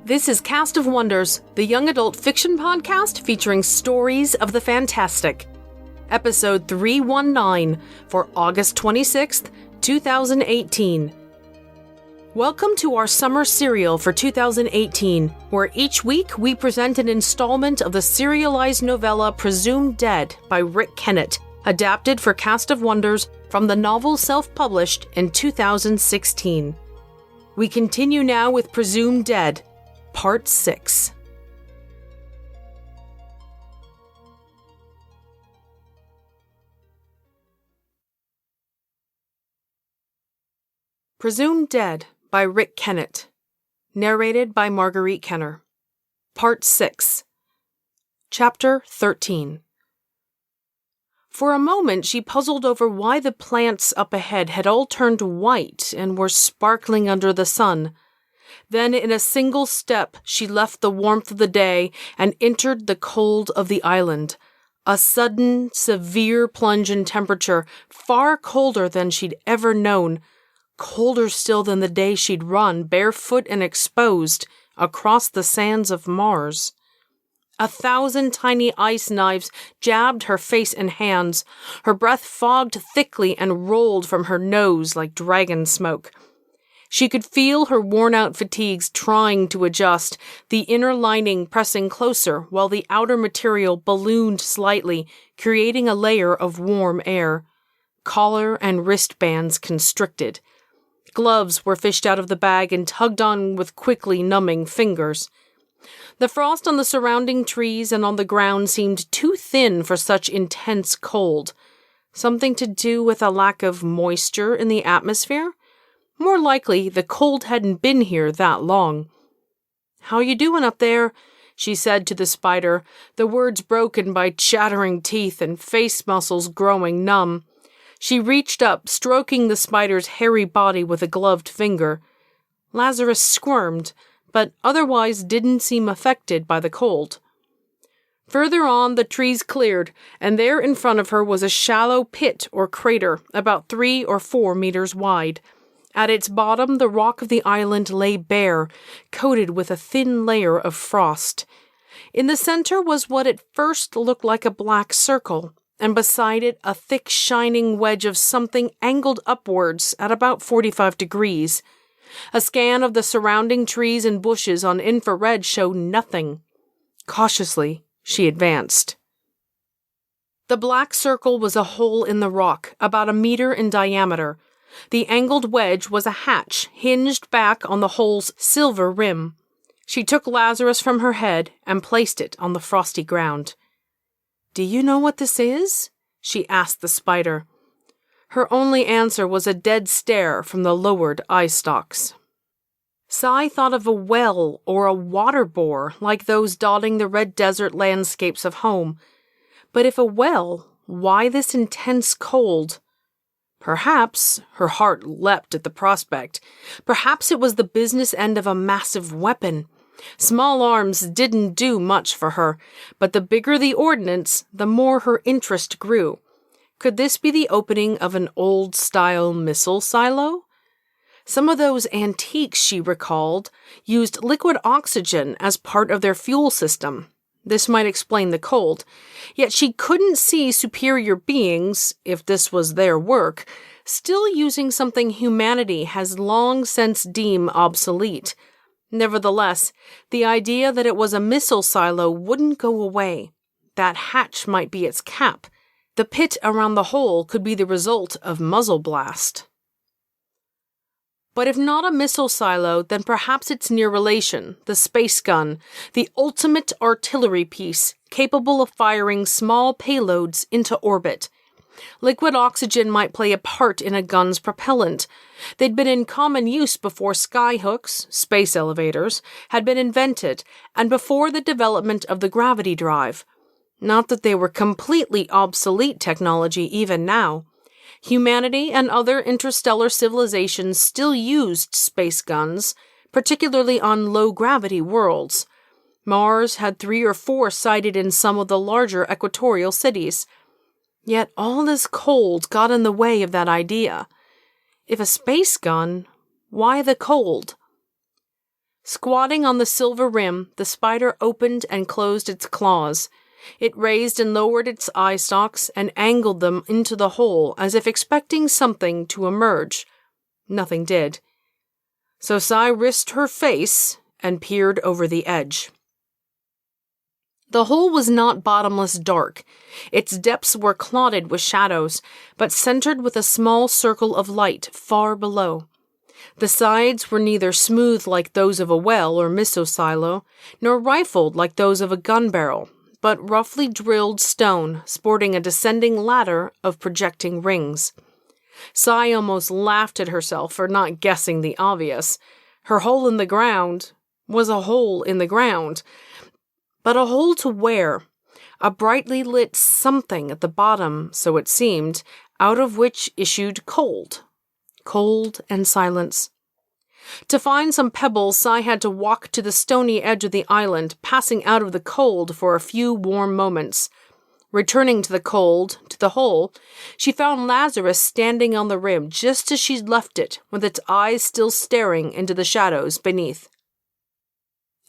This is Cast of Wonders, the young adult fiction podcast featuring stories of the fantastic. Episode 319 for August 26th, 2018. Welcome to our summer serial for 2018, where each week we present an installment of the serialized novella Presumed Dead by Rick Kennett, adapted for Cast of Wonders from the novel self-published in 2016. We continue now with Presumed Dead, Part 6. Presumed Dead by Rick Kennett. Narrated by Marguerite Kenner. Part 6. Chapter 13. For a moment she puzzled over why the plants up ahead had all turned white and were sparkling under the sun. Then in a single step she left the warmth of the day and entered the cold of the island. A sudden, severe plunge in temperature, far colder than she'd ever known. Colder still than the day she'd run, barefoot and exposed, across the sands of Mars. 1,000 tiny ice knives jabbed her face and hands. Her breath fogged thickly and rolled from her nose like dragon smoke. She could feel her worn-out fatigues trying to adjust, the inner lining pressing closer while the outer material ballooned slightly, creating a layer of warm air. Collar and wristbands constricted. Gloves were fished out of the bag and tugged on with quickly numbing fingers. The frost on the surrounding trees and on the ground seemed too thin for such intense cold. Something to do with a lack of moisture in the atmosphere? More likely, the cold hadn't been here that long. "How you doing up there?" she said to the spider, the words broken by chattering teeth and face muscles growing numb. She reached up, stroking the spider's hairy body with a gloved finger. Lazarus squirmed, but otherwise didn't seem affected by the cold. Further on, the trees cleared, and there in front of her was a shallow pit or crater about 3 or 4 meters wide. At its bottom, the rock of the island lay bare, coated with a thin layer of frost. In the center was what at first looked like a black circle, and beside it a thick, shining wedge of something angled upwards at about 45 degrees. A scan of the surrounding trees and bushes on infrared showed nothing. Cautiously, she advanced. The black circle was a hole in the rock, about 1 meter in diameter. The angled wedge was a hatch, hinged back on the hole's silver rim. She took Lazarus from her head and placed it on the frosty ground. "Do you know what this is?" she asked the spider. Her only answer was a dead stare from the lowered eye stalks. Sai thought of a well or a water bore like those dotting the red desert landscapes of home. But if a well, why this intense cold? Perhaps, her heart leapt at the prospect, perhaps it was the business end of a massive weapon. Small arms didn't do much for her, but the bigger the ordnance, the more her interest grew. Could this be the opening of an old-style missile silo? Some of those antiques, she recalled, used liquid oxygen as part of their fuel system. This might explain the cold, yet she couldn't see superior beings, if this was their work, still using something humanity has long since deemed obsolete. Nevertheless, the idea that it was a missile silo wouldn't go away. That hatch might be its cap. The pit around the hole could be the result of muzzle blast. But if not a missile silo, then perhaps its near relation, the space gun, the ultimate artillery piece capable of firing small payloads into orbit. Liquid oxygen might play a part in a gun's propellant. They'd been in common use before skyhooks, space elevators, had been invented, and before the development of the gravity drive. Not that they were completely obsolete technology even now. Humanity and other interstellar civilizations still used space guns, particularly on low-gravity worlds. Mars had 3 or 4 sited in some of the larger equatorial cities. Yet all this cold got in the way of that idea. If a space gun, why the cold? Squatting on the silver rim, the spider opened and closed its claws. It raised and lowered its eye stalks and angled them into the hole as if expecting something to emerge. Nothing did. So Sai risked her face and peered over the edge. The hole was not bottomless dark. Its depths were clotted with shadows, but centered with a small circle of light far below. The sides were neither smooth like those of a well or miso silo, nor rifled like those of a gun barrel, but roughly drilled stone, sporting a descending ladder of projecting rings. Sai almost laughed at herself for not guessing the obvious. Her hole in the ground was a hole in the ground. But a hole to where? A brightly lit something at the bottom, so it seemed, out of which issued cold. Cold and silence. To find some pebbles, Sai had to walk to the stony edge of the island, passing out of the cold for a few warm moments. Returning to the hole, she found Lazarus standing on the rim just as she'd left it, with its eyes still staring into the shadows beneath.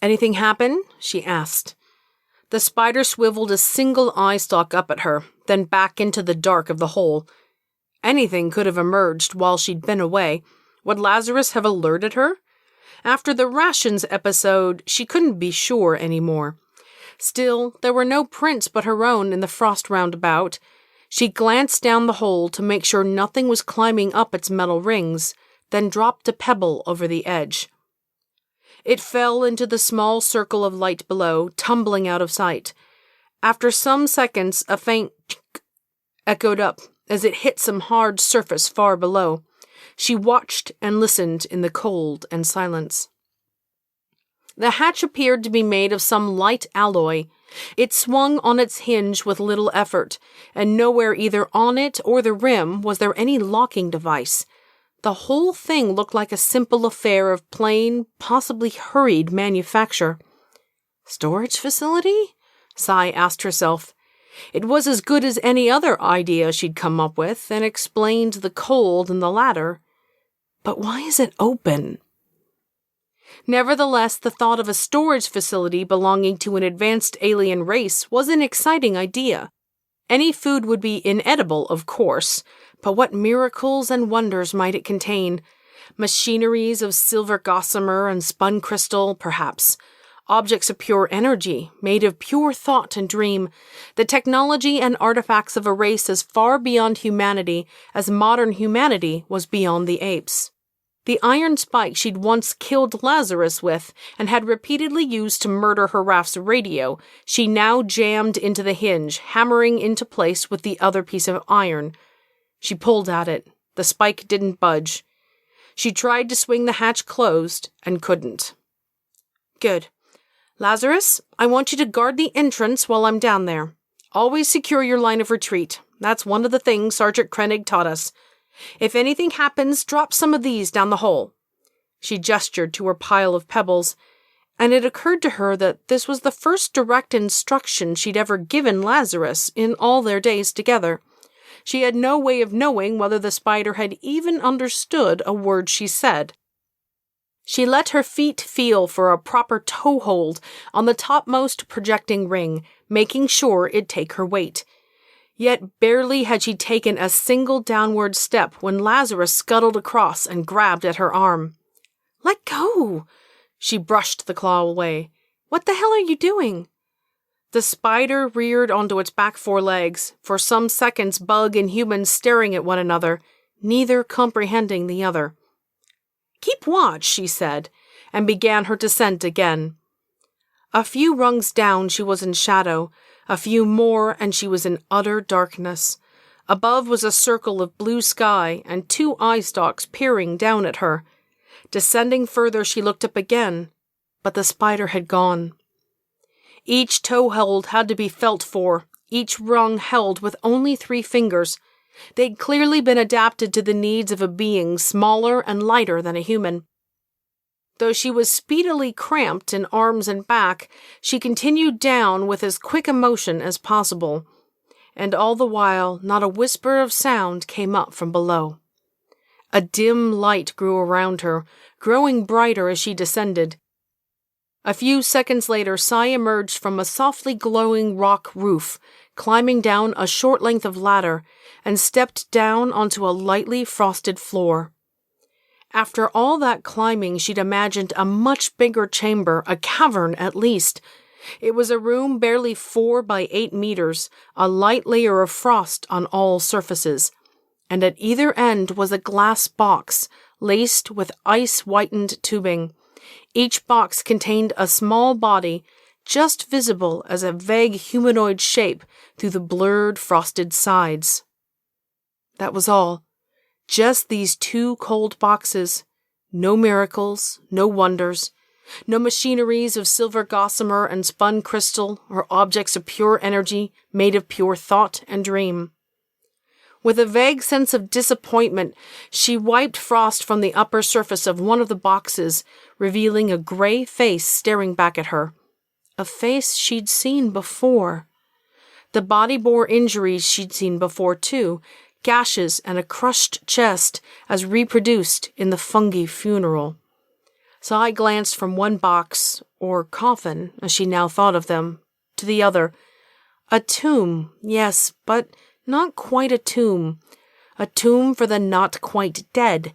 "Anything happen?" she asked. The spider swiveled a single eye stalk up at her, then back into the dark of the hole. Anything could have emerged while she'd been away. Would Lazarus have alerted her? After the rations episode, she couldn't be sure anymore. Still, there were no prints but her own in the frost roundabout. She glanced down the hole to make sure nothing was climbing up its metal rings, then dropped a pebble over the edge. It fell into the small circle of light below, tumbling out of sight. After some seconds, a faint chink echoed up as it hit some hard surface far below. She watched and listened in the cold and silence. The hatch appeared to be made of some light alloy. It swung on its hinge with little effort, and nowhere either on it or the rim was there any locking device. The whole thing looked like a simple affair of plain, possibly hurried manufacture. Storage facility? Sai asked herself. It was as good as any other idea she'd come up with, and explained the cold and the ladder. But why is it open? Nevertheless, the thought of a storage facility belonging to an advanced alien race was an exciting idea. Any food would be inedible, of course, but what miracles and wonders might it contain? Machineries of silver gossamer and spun crystal, perhaps. Objects of pure energy, made of pure thought and dream. The technology and artifacts of a race as far beyond humanity as modern humanity was beyond the apes. The iron spike she'd once killed Lazarus with and had repeatedly used to murder her raft's radio, she now jammed into the hinge, hammering into place with the other piece of iron. She pulled at it. The spike didn't budge. She tried to swing the hatch closed and couldn't. Good. Lazarus, I want you to guard the entrance while I'm down there. Always secure your line of retreat. That's one of the things Sergeant Krennig taught us. If anything happens, drop some of these down the hole. She gestured to her pile of pebbles, and it occurred to her that this was the first direct instruction she'd ever given Lazarus in all their days together. She had no way of knowing whether the spider had even understood a word she said. She let her feet feel for a proper toehold on the topmost projecting ring, making sure it'd take her weight. Yet barely had she taken a single downward step when Lazarus scuttled across and grabbed at her arm. "Let go!" She brushed the claw away. "What the hell are you doing?" The spider reared onto its back four legs, for some seconds bug and human staring at one another, neither comprehending the other. "Keep watch," she said, and began her descent again. A few rungs down she was in shadow, a few more and she was in utter darkness. Above was a circle of blue sky and two eye stalks peering down at her. Descending further she looked up again, but the spider had gone. Each toehold had to be felt for, each rung held with only 3 fingers. They'd clearly been adapted to the needs of a being smaller and lighter than a human. Though she was speedily cramped in arms and back, she continued down with as quick a motion as possible. And all the while, not a whisper of sound came up from below. A dim light grew around her, growing brighter as she descended. A few seconds later, Sai emerged from a softly glowing rock roof, climbing down a short length of ladder, and stepped down onto a lightly frosted floor. After all that climbing, she'd imagined a much bigger chamber, a cavern at least. It was a room barely 4 by 8 meters, a light layer of frost on all surfaces, and at either end was a glass box, laced with ice-whitened tubing. Each box contained a small body, just visible as a vague humanoid shape through the blurred frosted sides. That was all. Just these 2 cold boxes. No miracles, no wonders, no machineries of silver gossamer and spun crystal or objects of pure energy made of pure thought and dream. With a vague sense of disappointment, she wiped frost from the upper surface of one of the boxes, revealing a gray face staring back at her. A face she'd seen before. The body bore injuries she'd seen before, too, gashes and a crushed chest as reproduced in the fungi funeral. Sai glanced from one box, or coffin, as she now thought of them, to the other. A tomb, yes, but not quite a tomb. A tomb for the not quite dead.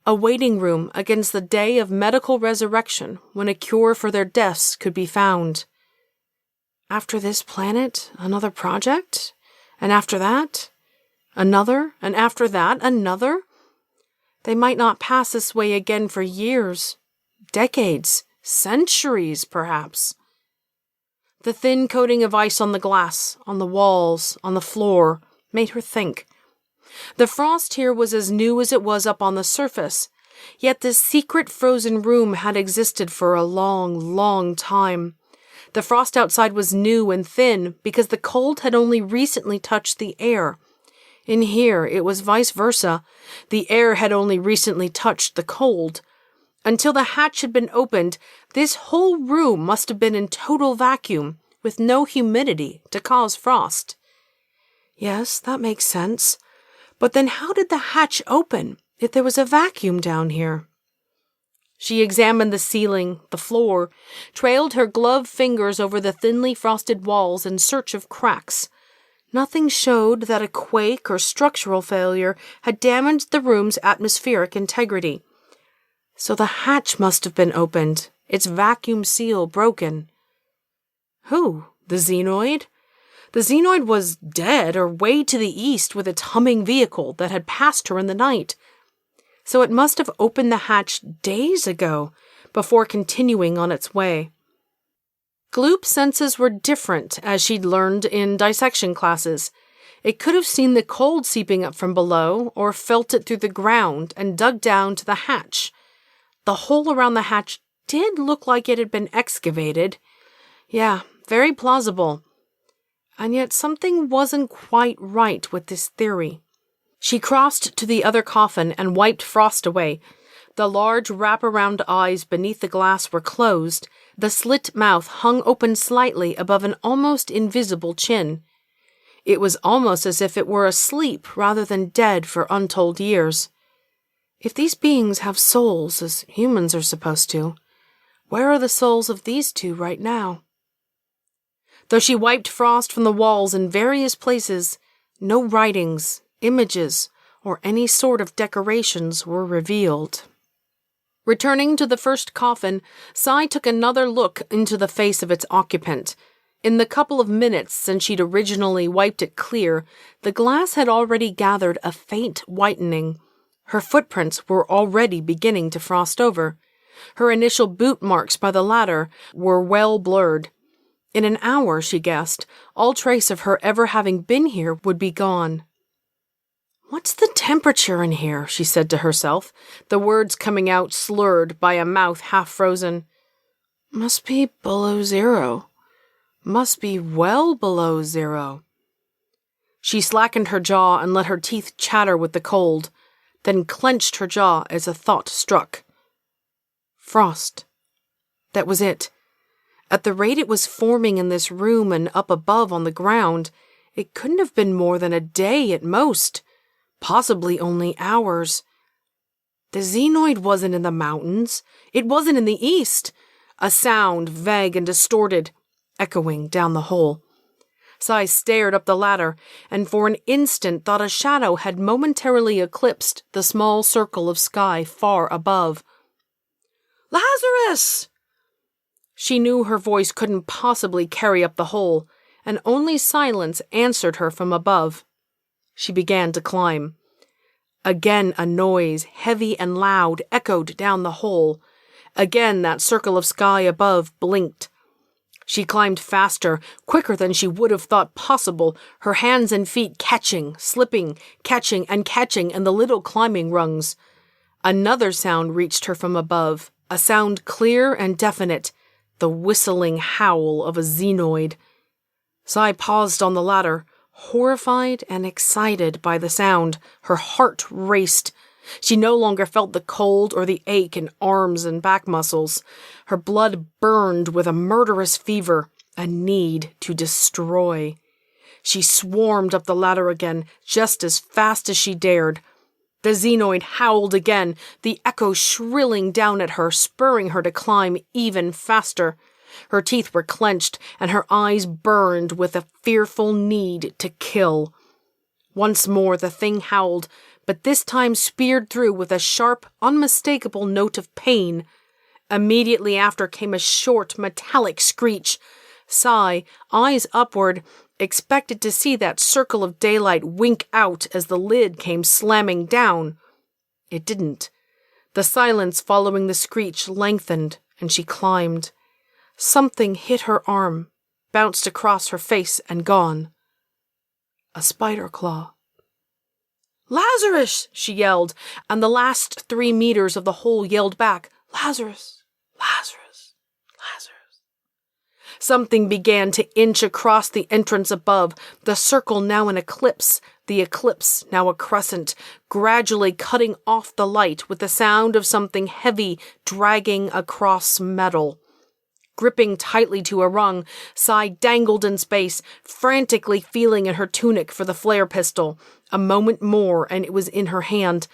A waiting room against the day of medical resurrection when a cure for their deaths could be found. After this planet, another project? And after that? Another, and after that, another? They might not pass this way again for years, decades, centuries, perhaps. The thin coating of ice on the glass, on the walls, on the floor, made her think. The frost here was as new as it was up on the surface, yet this secret frozen room had existed for a long, long time. The frost outside was new and thin because the cold had only recently touched the air. In here, it was vice versa. The air had only recently touched the cold. Until the hatch had been opened, this whole room must have been in total vacuum, with no humidity to cause frost. Yes, that makes sense. But then how did the hatch open if there was a vacuum down here? She examined the ceiling, the floor, trailed her gloved fingers over the thinly frosted walls in search of cracks. Nothing showed that a quake or structural failure had damaged the room's atmospheric integrity. So the hatch must have been opened, its vacuum seal broken. Who? The Xenoid? The Xenoid was dead or way to the east with its humming vehicle that had passed her in the night. So it must have opened the hatch days ago, before continuing on its way. Gloop's senses were different, as she'd learned in dissection classes. It could have seen the cold seeping up from below, or felt it through the ground and dug down to the hatch. The hole around the hatch did look like it had been excavated. Yeah, very plausible. And yet something wasn't quite right with this theory. She crossed to the other coffin and wiped frost away. The large wraparound eyes beneath the glass were closed. The slit mouth hung open slightly above an almost invisible chin. It was almost as if it were asleep rather than dead for untold years. If these beings have souls, as humans are supposed to, where are the souls of these two right now? Though she wiped frost from the walls in various places, no writings, images, or any sort of decorations were revealed. Returning to the first coffin, Sai took another look into the face of its occupant. In the couple of minutes since she'd originally wiped it clear, the glass had already gathered a faint whitening. Her footprints were already beginning to frost over. Her initial boot marks by the ladder were well blurred. In an hour, she guessed, all trace of her ever having been here would be gone. "What's the temperature in here?" she said to herself, the words coming out slurred by a mouth half frozen. "Must be below 0. Must be well below 0. She slackened her jaw and let her teeth chatter with the cold, then clenched her jaw as a thought struck. Frost. That was it. At the rate it was forming in this room and up above on the ground, it couldn't have been more than a day at most. Possibly only hours. The Xenoid wasn't in the mountains. It wasn't in the east. a sound vague and distorted, echoing down the hole. Sai stared up the ladder, and for an instant thought a shadow had momentarily eclipsed the small circle of sky far above. "Lazarus!" She knew her voice couldn't possibly carry up the hole, and only silence answered her from above. She began to climb. Again a noise, heavy and loud, echoed down the hole. Again that circle of sky above blinked. She climbed faster, quicker than she would have thought possible, her hands and feet catching, slipping, catching in the little climbing rungs. Another sound reached her from above, a sound clear and definite, the whistling howl of a xenoid. Sai paused on the ladder, horrified and excited by the sound. Her heart raced. She no longer felt the cold or the ache in arms and back muscles. Her blood burned with a murderous fever, a need to destroy. She swarmed up the ladder again, just as fast as she dared. The xenoid howled again, the echo shrilling down at her, spurring her to climb even faster. Her teeth were clenched, and her eyes burned with a fearful need to kill. Once more the thing howled, but this time speared through with a sharp, unmistakable note of pain. Immediately after came a short, metallic screech. Sai, eyes upward, expected to see that circle of daylight wink out as the lid came slamming down. It didn't. The silence following the screech lengthened, and she climbed. Something hit her arm, bounced across her face, and gone. A spider claw. "Lazarus!" she yelled, and the last 3 meters of the hole yelled back, "Lazarus! Lazarus! Lazarus!" Something began to inch across the entrance above, the circle now an eclipse, the eclipse now a crescent, gradually cutting off the light with the sound of something heavy dragging across metal. Gripping tightly to a rung, Sai dangled in space, frantically feeling in her tunic for the flare pistol. A moment more, and it was in her hand.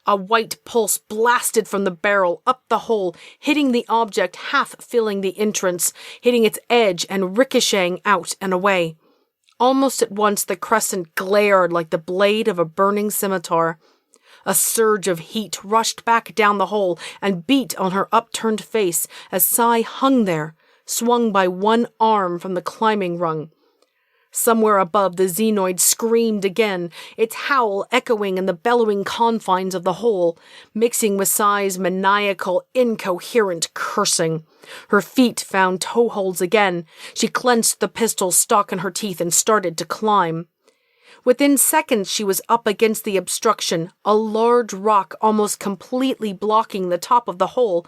A white pulse blasted from the barrel up the hole, hitting the object half filling the entrance, hitting its edge and ricocheting out and away. Almost at once the crescent glared like the blade of a burning scimitar. A surge of heat rushed back down the hole and beat on her upturned face as Sai hung there, swung by one arm from the climbing rung. Somewhere above, the xenoid screamed again, its howl echoing in the bellowing confines of the hole, mixing with Sai's maniacal, incoherent cursing. Her feet found toeholds again. She clenched the pistol stock in her teeth and started to climb. Within seconds, she was up against the obstruction, a large rock almost completely blocking the top of the hole,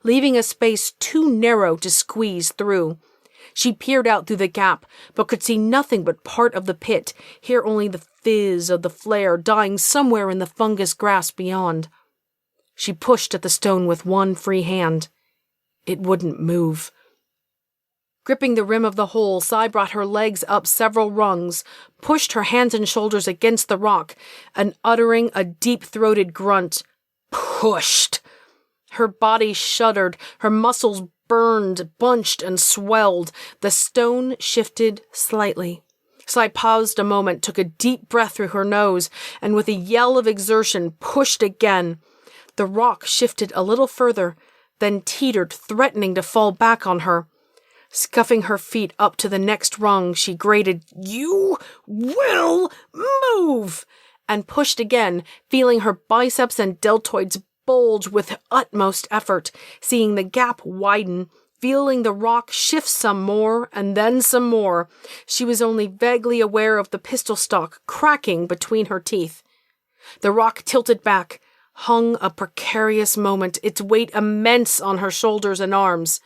leaving a space too narrow to squeeze through. She peered out through the gap, but could see nothing but part of the pit, hear only the fizz of the flare dying somewhere in the fungus grass beyond. She pushed at the stone with one free hand. It wouldn't move. Gripping the rim of the hole, Sai brought her legs up several rungs, pushed her hands and shoulders against the rock, and uttering a deep-throated grunt, pushed. Her body shuddered, her muscles burned, bunched, and swelled. The stone shifted slightly. Sai paused a moment, took a deep breath through her nose, and with a yell of exertion pushed again. The rock shifted a little further, then teetered, threatening to fall back on her. Scuffing her feet up to the next rung, she grated, "You will move!" and pushed again, feeling her biceps and deltoids bulge with utmost effort, seeing the gap widen, feeling the rock shift some more and then some more. She was only vaguely aware of the pistol stock cracking between her teeth. The rock tilted back, hung a precarious moment, its weight immense on her shoulders and arms,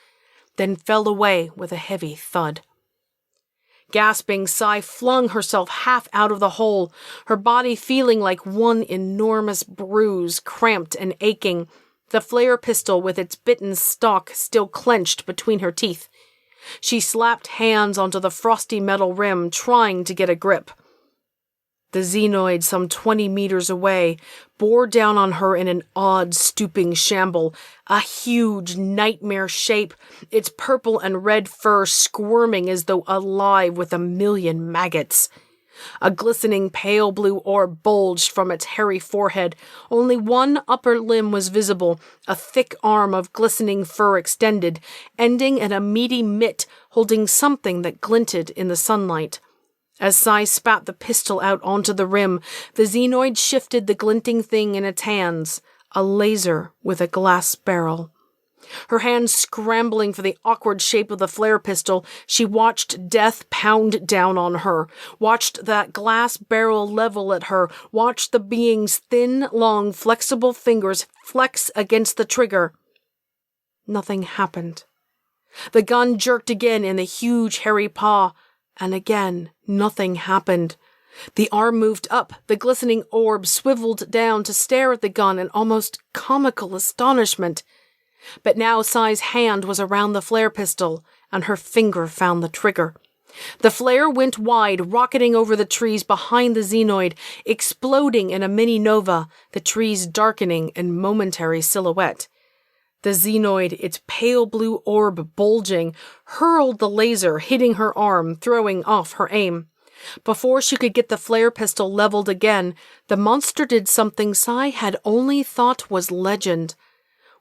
then fell away with a heavy thud. Gasping, Sai flung herself half out of the hole, her body feeling like one enormous bruise, cramped and aching, the flare pistol with its bitten stock still clenched between her teeth. She slapped hands onto the frosty metal rim, trying to get a grip. The Xenoid, some 20 meters away, bore down on her in an odd, stooping shamble, a huge nightmare shape, its purple and red fur squirming as though alive with a million maggots. A glistening pale blue orb bulged from its hairy forehead. Only one upper limb was visible, a thick arm of glistening fur extended, ending in a meaty mitt holding something that glinted in the sunlight. As Sai spat the pistol out onto the rim, the Xenoid shifted the glinting thing in its hands, a laser with a glass barrel. Her hands scrambling for the awkward shape of the flare pistol, she watched death pound down on her, watched that glass barrel level at her, watched the being's thin, long, flexible fingers flex against the trigger. Nothing happened. The gun jerked again in the huge, hairy paw, and again, nothing happened. The arm moved up, the glistening orb swiveled down to stare at the gun in almost comical astonishment. But now Sai's hand was around the flare pistol, and her finger found the trigger. The flare went wide, rocketing over the trees behind the Xenoid, exploding in a mini-nova, the trees darkening in momentary silhouette. The Xenoid, its pale blue orb bulging, hurled the laser, hitting her arm, throwing off her aim. Before she could get the flare pistol leveled again, the monster did something Sai had only thought was legend.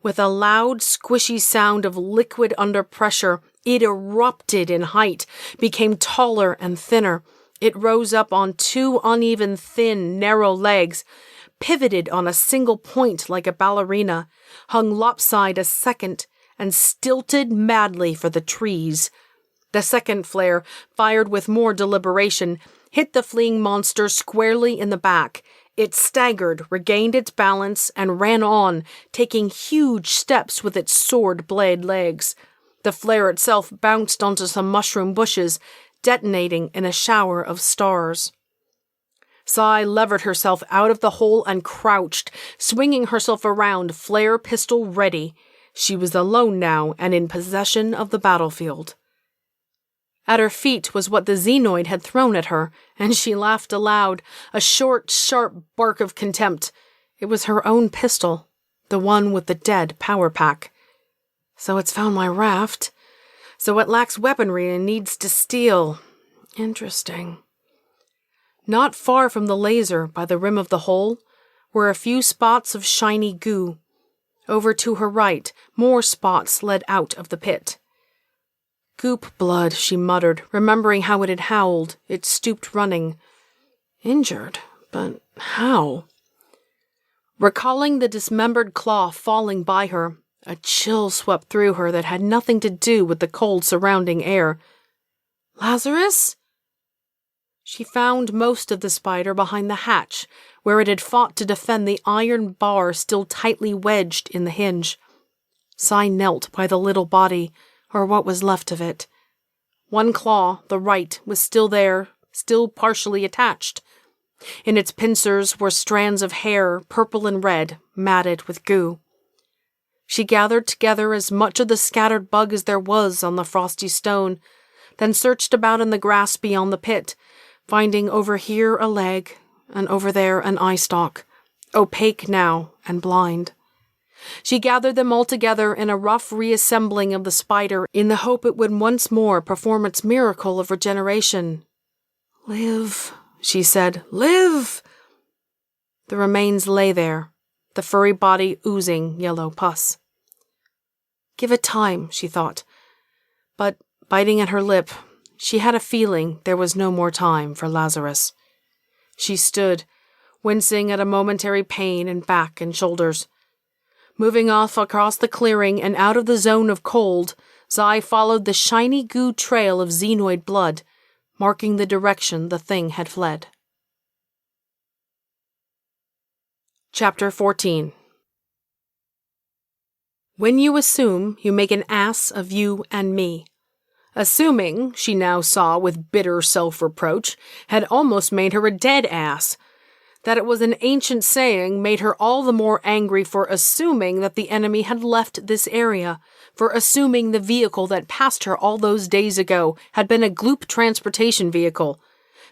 With a loud, squishy sound of liquid under pressure, it erupted in height, became taller and thinner. It rose up on two uneven, thin, narrow legs, pivoted on a single point like a ballerina, hung lopsided a second, and stilted madly for the trees. The second flare, fired with more deliberation, hit the fleeing monster squarely in the back. It staggered, regained its balance, and ran on, taking huge steps with its sword-blade legs. The flare itself bounced onto some mushroom bushes, detonating in a shower of stars. Sai levered herself out of the hole and crouched, swinging herself around, flare pistol ready. She was alone now and in possession of the battlefield. At her feet was what the Xenoid had thrown at her, and she laughed aloud, a short, sharp bark of contempt. It was her own pistol, the one with the dead power pack. So it's found my raft. So it lacks weaponry and needs to steal. Interesting. Not far from the laser, by the rim of the hole, were a few spots of shiny goo. Over to her right, more spots led out of the pit. Goop blood, she muttered, remembering how it had howled. It stooped running. Injured? But how? Recalling the dismembered claw falling by her, a chill swept through her that had nothing to do with the cold surrounding air. Lazarus? She found most of the spider behind the hatch, where it had fought to defend the iron bar still tightly wedged in the hinge. Sai knelt by the little body, or what was left of it. One claw, the right, was still there, still partially attached. In its pincers were strands of hair, purple and red, matted with goo. She gathered together as much of the scattered bug as there was on the frosty stone, then searched about in the grass beyond the pit, finding over here a leg, and over there an eye stalk, opaque now and blind. She gathered them all together in a rough reassembling of the spider in the hope it would once more perform its miracle of regeneration. "Live," she said. "Live!" The remains lay there, the furry body oozing yellow pus. Give it time, she thought. But, biting at her lip, she had a feeling there was no more time for Lazarus. She stood, wincing at a momentary pain in back and shoulders. Moving off across the clearing and out of the zone of cold, Sai followed the shiny goo trail of Xenoid blood, marking the direction the thing had fled. Chapter 14. When you assume, you make an ass of you and me. Assuming, she now saw with bitter self-reproach, had almost made her a dead ass. That it was an ancient saying made her all the more angry for assuming that the enemy had left this area, for assuming the vehicle that passed her all those days ago had been a Gloop transportation vehicle.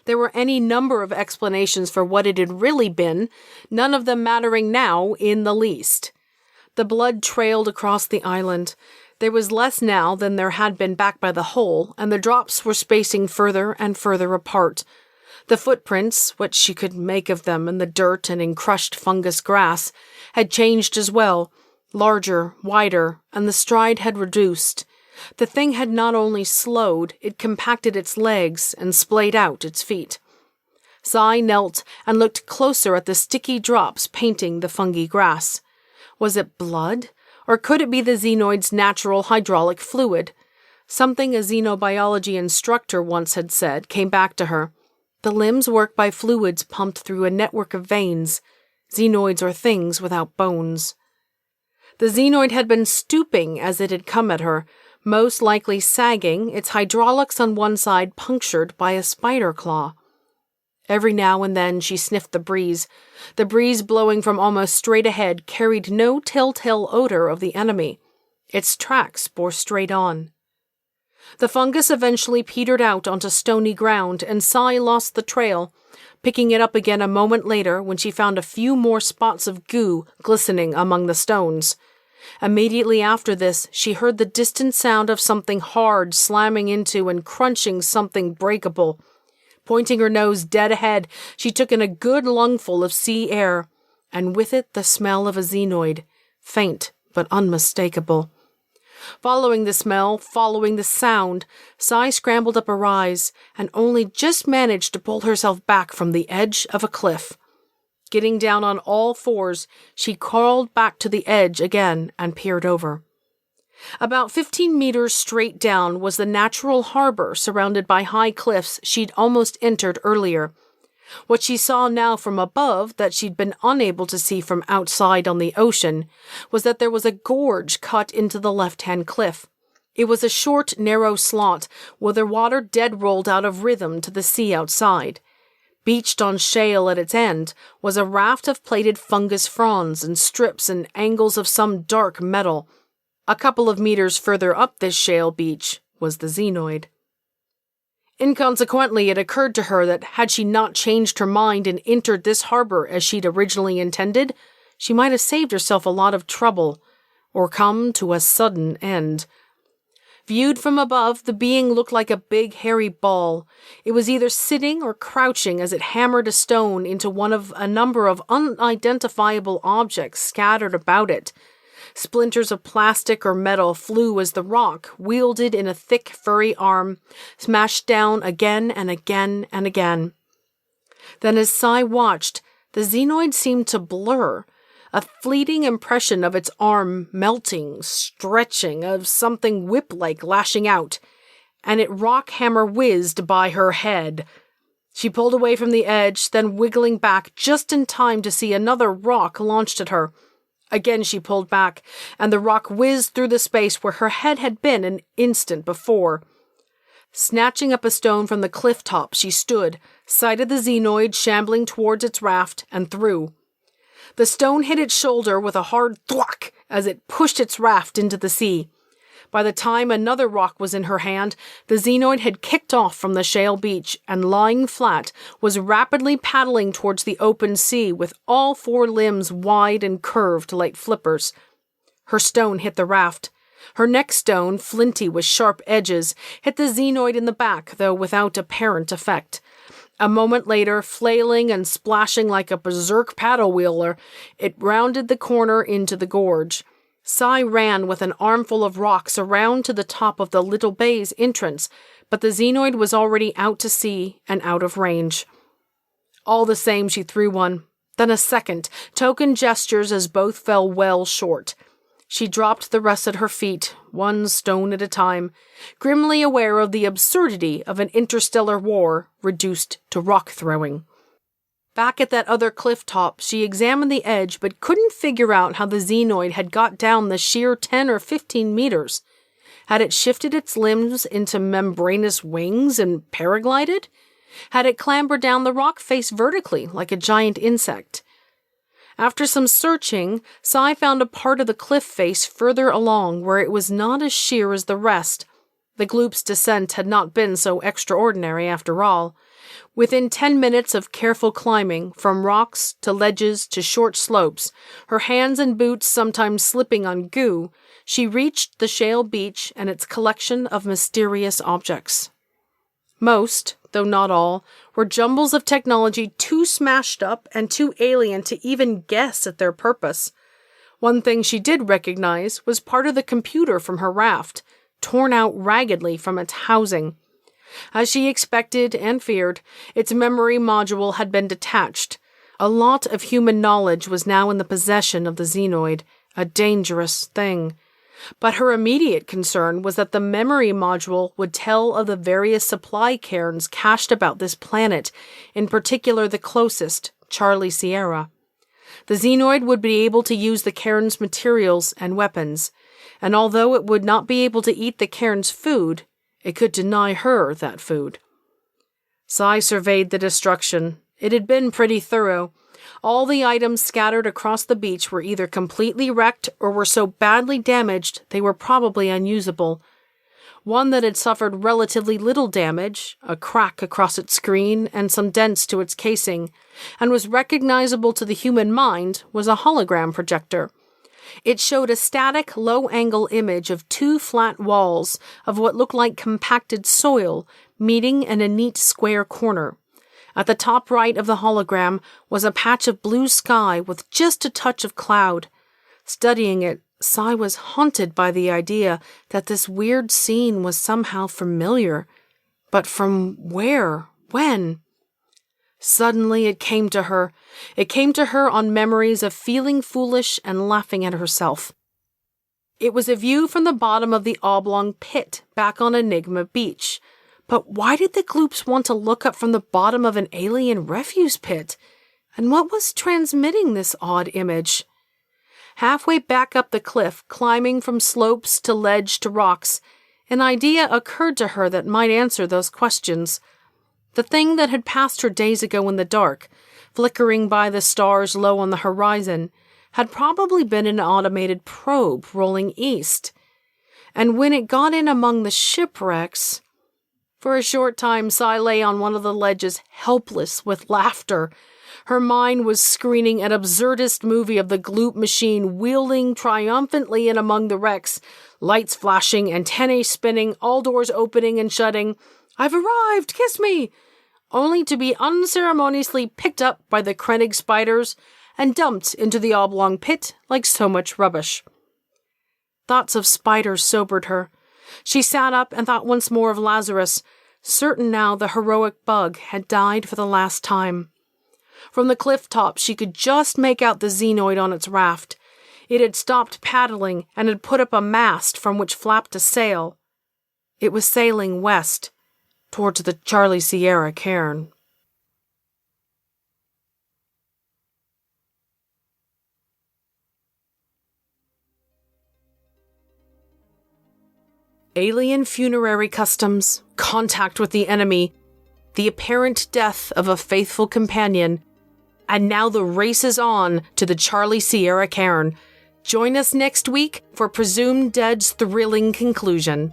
There were any number of explanations for what it had really been, none of them mattering now in the least. The blood trailed across the island. There was less now than there had been back by the hole, and the drops were spacing further and further apart. The footprints, what she could make of them in the dirt and in crushed fungus grass, had changed as well, larger, wider, and the stride had reduced. The thing had not only slowed, it compacted its legs and splayed out its feet. Sai knelt and looked closer at the sticky drops painting the fungy grass. Was it blood? Or could it be the xenoid's natural hydraulic fluid? Something a xenobiology instructor once had said came back to her. The limbs work by fluids pumped through a network of veins. Xenoids are things without bones. The xenoid had been stooping as it had come at her, most likely sagging, its hydraulics on one side punctured by a spider claw. Every now and then she sniffed the breeze. The breeze blowing from almost straight ahead carried no telltale odor of the enemy. Its tracks bore straight on. The fungus eventually petered out onto stony ground, and Sai lost the trail, picking it up again a moment later when she found a few more spots of goo glistening among the stones. Immediately after this, she heard the distant sound of something hard slamming into and crunching something breakable. Pointing her nose dead ahead, she took in a good lungful of sea air, and with it the smell of a xenoid, faint but unmistakable. Following the smell, following the sound, Sai scrambled up a rise, and only just managed to pull herself back from the edge of a cliff. Getting down on all fours, she crawled back to the edge again and peered over. About 15 meters straight down was the natural harbor surrounded by high cliffs she'd almost entered earlier. What she saw now from above that she'd been unable to see from outside on the ocean was that there was a gorge cut into the left-hand cliff. It was a short, narrow slot where the water dead rolled out of rhythm to the sea outside. Beached on shale at its end was a raft of plated fungus fronds and strips and angles of some dark metal. A couple of meters further up this shale beach was the xenoid. Inconsequently, it occurred to her that had she not changed her mind and entered this harbor as she'd originally intended, she might have saved herself a lot of trouble, or come to a sudden end. Viewed from above, the being looked like a big hairy ball. It was either sitting or crouching as it hammered a stone into one of a number of unidentifiable objects scattered about it. Splinters of plastic or metal flew as the rock, wielded in a thick, furry arm, smashed down again and again and again. Then as Sai watched, the xenoid seemed to blur, a fleeting impression of its arm melting, stretching, of something whip-like lashing out, and it rock-hammer whizzed by her head. She pulled away from the edge, then wiggling back just in time to see another rock launched at her. Again she pulled back, and the rock whizzed through the space where her head had been an instant before. Snatching up a stone from the cliff top, she stood, sighted the xenoid shambling towards its raft, and threw. The stone hit its shoulder with a hard thwack as it pushed its raft into the sea. By the time another rock was in her hand, the xenoid had kicked off from the shale beach and, lying flat, was rapidly paddling towards the open sea with all four limbs wide and curved like flippers. Her stone hit the raft. Her next stone, flinty with sharp edges, hit the xenoid in the back, though without apparent effect. A moment later, flailing and splashing like a berserk paddle-wheeler, it rounded the corner into the gorge. Sai ran with an armful of rocks around to the top of the little bay's entrance, but the xenoid was already out to sea and out of range. All the same, she threw one, then a second, token gestures as both fell well short. She dropped the rest at her feet, one stone at a time, grimly aware of the absurdity of an interstellar war reduced to rock-throwing. Back at that other cliff top, she examined the edge but couldn't figure out how the xenoid had got down the sheer 10 or 15 meters. Had it shifted its limbs into membranous wings and paraglided? Had it clambered down the rock face vertically like a giant insect? After some searching, Sai found a part of the cliff face further along where it was not as sheer as the rest. The gloop's descent had not been so extraordinary after all. Within 10 minutes of careful climbing, from rocks to ledges to short slopes, her hands and boots sometimes slipping on goo, she reached the shale beach and its collection of mysterious objects. Most, though not all, were jumbles of technology too smashed up and too alien to even guess at their purpose. One thing she did recognize was part of the computer from her raft, torn out raggedly from its housing. As she expected and feared, its memory module had been detached. A lot of human knowledge was now in the possession of the Xenoid, a dangerous thing. But her immediate concern was that the memory module would tell of the various supply cairns cached about this planet, in particular the closest, Charlie Sierra. The Xenoid would be able to use the cairn's materials and weapons, and although it would not be able to eat the cairn's food, it could deny her that food. Sai surveyed the destruction. It had been pretty thorough. All the items scattered across the beach were either completely wrecked or were so badly damaged they were probably unusable. One that had suffered relatively little damage, a crack across its screen and some dents to its casing, and was recognizable to the human mind, was a hologram projector. It showed a static, low-angle image of two flat walls of what looked like compacted soil meeting in a neat square corner. At the top right of the hologram was a patch of blue sky with just a touch of cloud. Studying it, Sai was haunted by the idea that this weird scene was somehow familiar. But from where? When? Suddenly it came to her. It came to her on memories of feeling foolish and laughing at herself. It was a view from the bottom of the oblong pit back on Enigma Beach. But why did the Gloops want to look up from the bottom of an alien refuse pit? And what was transmitting this odd image? Halfway back up the cliff, climbing from slopes to ledge to rocks, an idea occurred to her that might answer those questions. The thing that had passed her days ago in the dark, flickering by the stars low on the horizon, had probably been an automated probe rolling east. And when it got in among the shipwrecks... For a short time, Sai lay on one of the ledges, helpless with laughter. Her mind was screening an absurdist movie of the Gloop machine wheeling triumphantly in among the wrecks, lights flashing, antennae spinning, all doors opening and shutting. "I've arrived! Kiss me!" Only to be unceremoniously picked up by the Krennig spiders and dumped into the oblong pit like so much rubbish. Thoughts of spiders sobered her. She sat up and thought once more of Lazarus, certain now the heroic bug had died for the last time. From the cliff top she could just make out the Xenoid on its raft. It had stopped paddling and had put up a mast from which flapped a sail. It was sailing west, towards the Charlie Sierra cairn. Alien funerary customs, contact with the enemy, the apparent death of a faithful companion, and now the race is on to the Charlie Sierra cairn. Join us next week for Presumed Dead's thrilling conclusion.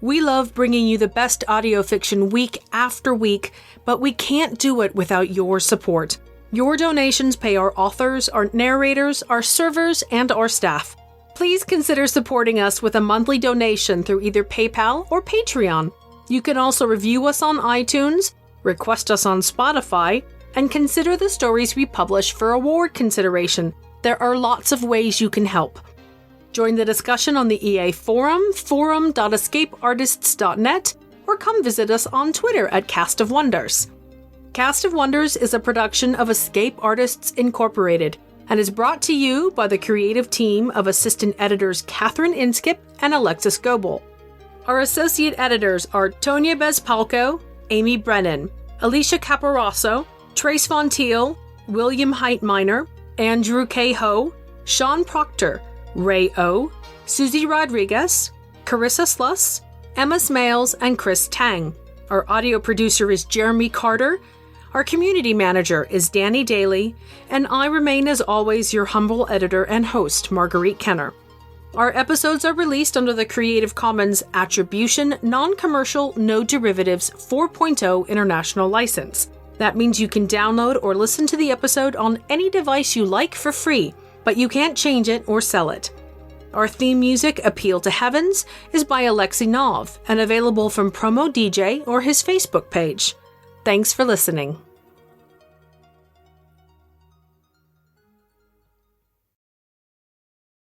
We love bringing you the best audio fiction week after week, but we can't do it without your support. Your donations pay our authors, our narrators, our servers, and our staff. Please consider supporting us with a monthly donation through either PayPal or Patreon. You can also review us on iTunes, request us on Spotify, and consider the stories we publish for award consideration. There are lots of ways you can help. Join the discussion on the EA forum, forum.escapeartists.net, or come visit us on Twitter at Cast of Wonders. Cast of Wonders is a production of Escape Artists Incorporated, and is brought to you by the creative team of assistant editors Catherine Inskip and Alexis Goebel. Our associate editors are Tonya Bezpalko, Amy Brennan, Alicia Caporaso, Trace Von Teal, William Heitminer, Andrew K. Ho, Sean Proctor, Ray O, Susie Rodriguez, Carissa Sluss, Emma Smales, and Chris Tang. Our audio producer is Jeremy Carter. Our community manager is Danny Daly, and I remain as always your humble editor and host, Marguerite Kenner. Our episodes are released under the Creative Commons Attribution, Non-Commercial, No Derivatives 4.0 International License. That means you can download or listen to the episode on any device you like for free, but you can't change it or sell it. Our theme music, Appeal to Heavens, is by Alexei Nov and available from Promo DJ or his Facebook page. Thanks for listening.